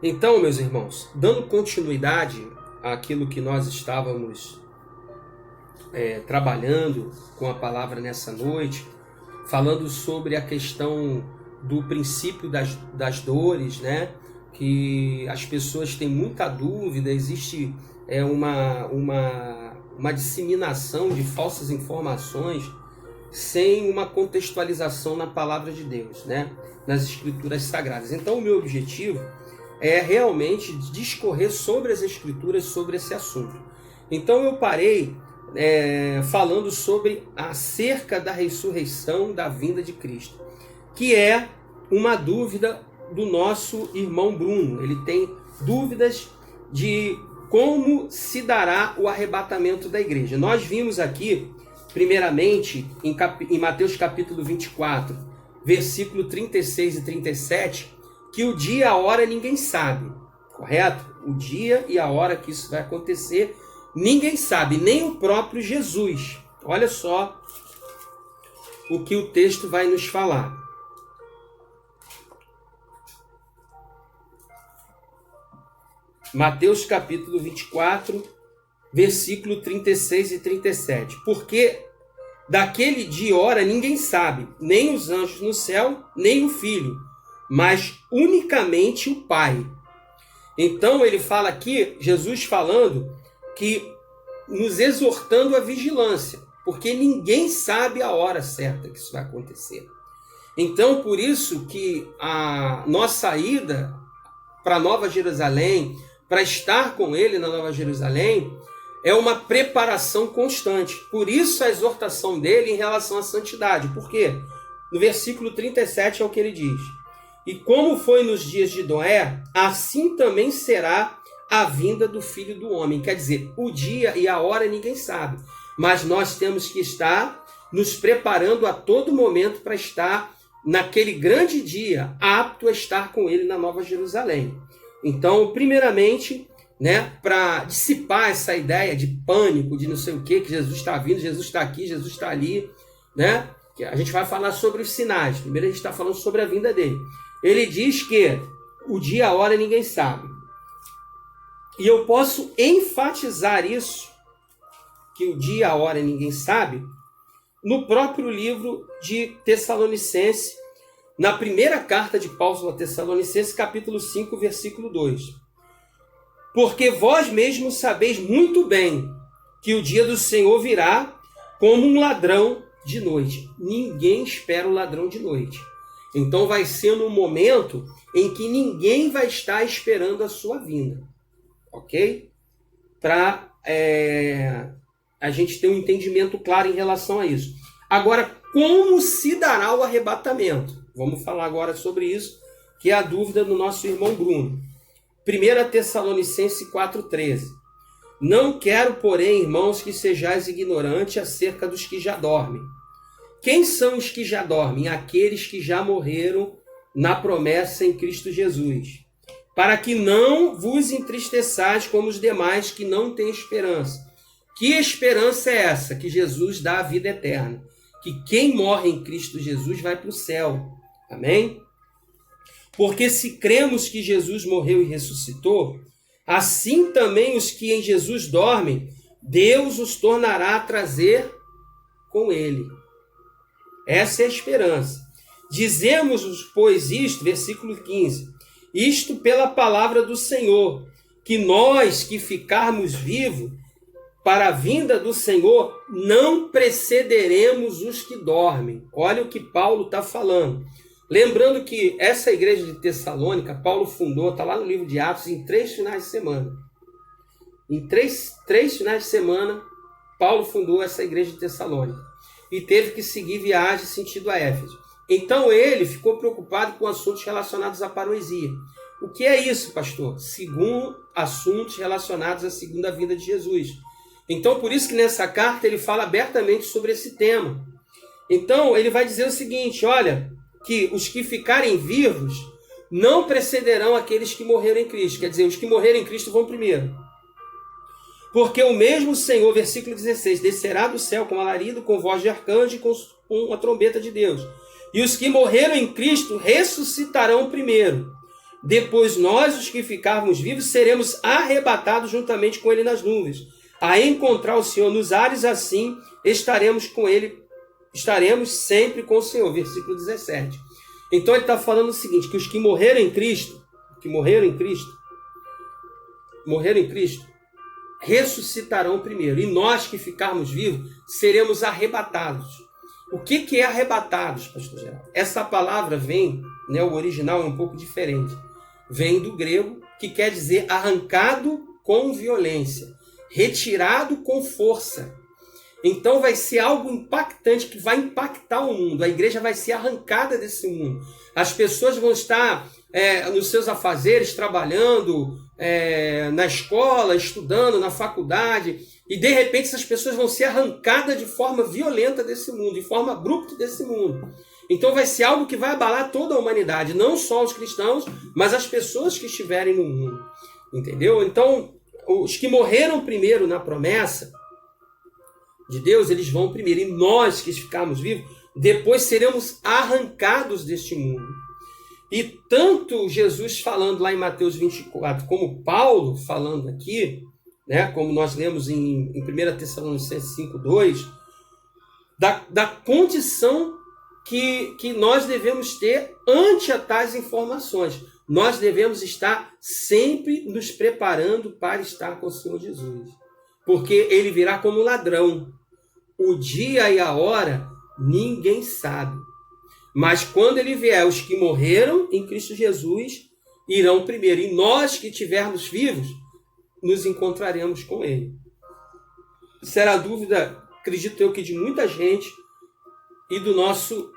Então, meus irmãos, dando continuidade àquilo que nós estávamos trabalhando com a palavra nessa noite, falando sobre a questão do princípio das dores, né? Que as pessoas têm muita dúvida, existe uma disseminação de falsas informações sem uma contextualização na palavra de Deus, né? Nas escrituras sagradas. Então, o meu objetivo é realmente discorrer sobre as escrituras, sobre esse assunto. Então, eu parei falando sobre acerca da ressurreição, da vinda de Cristo, que é uma dúvida do nosso irmão Bruno. Ele tem dúvidas de como se dará o arrebatamento da igreja. Nós vimos aqui, primeiramente, em Mateus capítulo 24, versículo 36 e 37, que o dia e a hora ninguém sabe, correto? O dia e a hora que isso vai acontecer, ninguém sabe, nem o próprio Jesus. Olha só o que o texto vai nos falar. Mateus capítulo 24, versículo 36 e 37. Porque daquele dia e hora ninguém sabe, nem os anjos no céu, nem o Filho, mas unicamente o Pai. Então ele fala aqui, Jesus falando, que nos exortando à vigilância, porque ninguém sabe a hora certa que isso vai acontecer. Então, por isso que a nossa ida para Nova Jerusalém, para estar com ele na Nova Jerusalém, é uma preparação constante. Por isso a exortação dele em relação à santidade. Por quê? No versículo 37 é o que ele diz. E como foi nos dias de Noé, assim também será a vinda do Filho do Homem. Quer dizer, o dia e a hora ninguém sabe. Mas nós temos que estar nos preparando a todo momento para estar naquele grande dia, apto a estar com ele na Nova Jerusalém. Então, primeiramente, né, para dissipar essa ideia de pânico, de não sei o que Jesus está vindo, Jesus está aqui, Jesus está ali, né? A gente vai falar sobre os sinais. Primeiro a gente está falando sobre a vinda dele. Ele diz que o dia e a hora ninguém sabe. E eu posso enfatizar isso, que o dia e a hora ninguém sabe, no próprio livro de Tessalonicenses, na primeira carta de Paulo a Tessalonicenses, capítulo 5, versículo 2. Porque vós mesmos sabeis muito bem que o dia do Senhor virá como um ladrão de noite. Ninguém espera o ladrão de noite. Então vai ser no momento em que ninguém vai estar esperando a sua vinda. Ok? Para a gente ter um entendimento claro em relação a isso. Agora, como se dará o arrebatamento? Vamos falar agora sobre isso, que é a dúvida do nosso irmão Bruno. 1 Tessalonicenses 4,13. Não quero, porém, irmãos, que sejais ignorantes acerca dos que já dormem. Quem são os que já dormem? Aqueles que já morreram na promessa em Cristo Jesus. Para que não vos entristeçais como os demais que não têm esperança. Que esperança é essa? Que Jesus dá a vida eterna. Que quem morre em Cristo Jesus vai para o céu. Amém? Porque se cremos que Jesus morreu e ressuscitou, assim também os que em Jesus dormem, Deus os tornará a trazer com ele. Essa é a esperança. Dizemos, pois, isto, versículo 15, isto pela palavra do Senhor, que nós que ficarmos vivos para a vinda do Senhor, não precederemos os que dormem. Olha o que Paulo está falando. Lembrando que essa igreja de Tessalônica, Paulo fundou, está lá no livro de Atos, em 3 finais de semana. Em três finais de semana, Paulo fundou essa igreja de Tessalônica. E teve que seguir viagem sentido a Éfeso. Então ele ficou preocupado com assuntos relacionados à parousia. O que é isso, pastor? Segundo assuntos relacionados à segunda vinda de Jesus. Então, por isso que nessa carta ele fala abertamente sobre esse tema. Então, ele vai dizer o seguinte, olha, que os que ficarem vivos não precederão aqueles que morreram em Cristo. Quer dizer, os que morreram em Cristo vão primeiro. Porque o mesmo Senhor, versículo 16, descerá do céu com alarido, com voz de arcanjo e com a trombeta de Deus. E os que morreram em Cristo ressuscitarão primeiro. Depois nós, os que ficarmos vivos, seremos arrebatados juntamente com ele nas nuvens, a encontrar o Senhor nos ares, assim estaremos com ele, estaremos sempre com o Senhor. Versículo 17. Então ele está falando o seguinte, que os que morreram em Cristo, ressuscitarão primeiro, e nós que ficarmos vivos seremos arrebatados. O que é arrebatados, pastor Geraldo? Essa palavra vem, né, o original é um pouco diferente, vem do grego, que quer dizer arrancado com violência, retirado com força. Então vai ser algo impactante, que vai impactar o mundo. A igreja vai ser arrancada desse mundo. As pessoas vão estar nos seus afazeres, trabalhando, na escola, estudando, na faculdade, e de repente essas pessoas vão ser arrancadas de forma violenta desse mundo, de forma abrupta desse mundo. Então vai ser algo que vai abalar toda a humanidade, não só os cristãos, mas as pessoas que estiverem no mundo. Entendeu? Então, os que morreram primeiro na promessa de Deus, eles vão primeiro. E nós que ficarmos vivos, depois seremos arrancados deste mundo. E tanto Jesus falando lá em Mateus 24, como Paulo falando aqui, né, como nós lemos em 1 Tessalonicenses 5:2, da condição que nós devemos ter ante a tais informações. Nós devemos estar sempre nos preparando para estar com o Senhor Jesus. Porque ele virá como ladrão. O dia e a hora ninguém sabe. Mas quando ele vier, os que morreram em Cristo Jesus irão primeiro. E nós que estivermos vivos, nos encontraremos com ele. Será a dúvida, acredito eu, que de muita gente e do nosso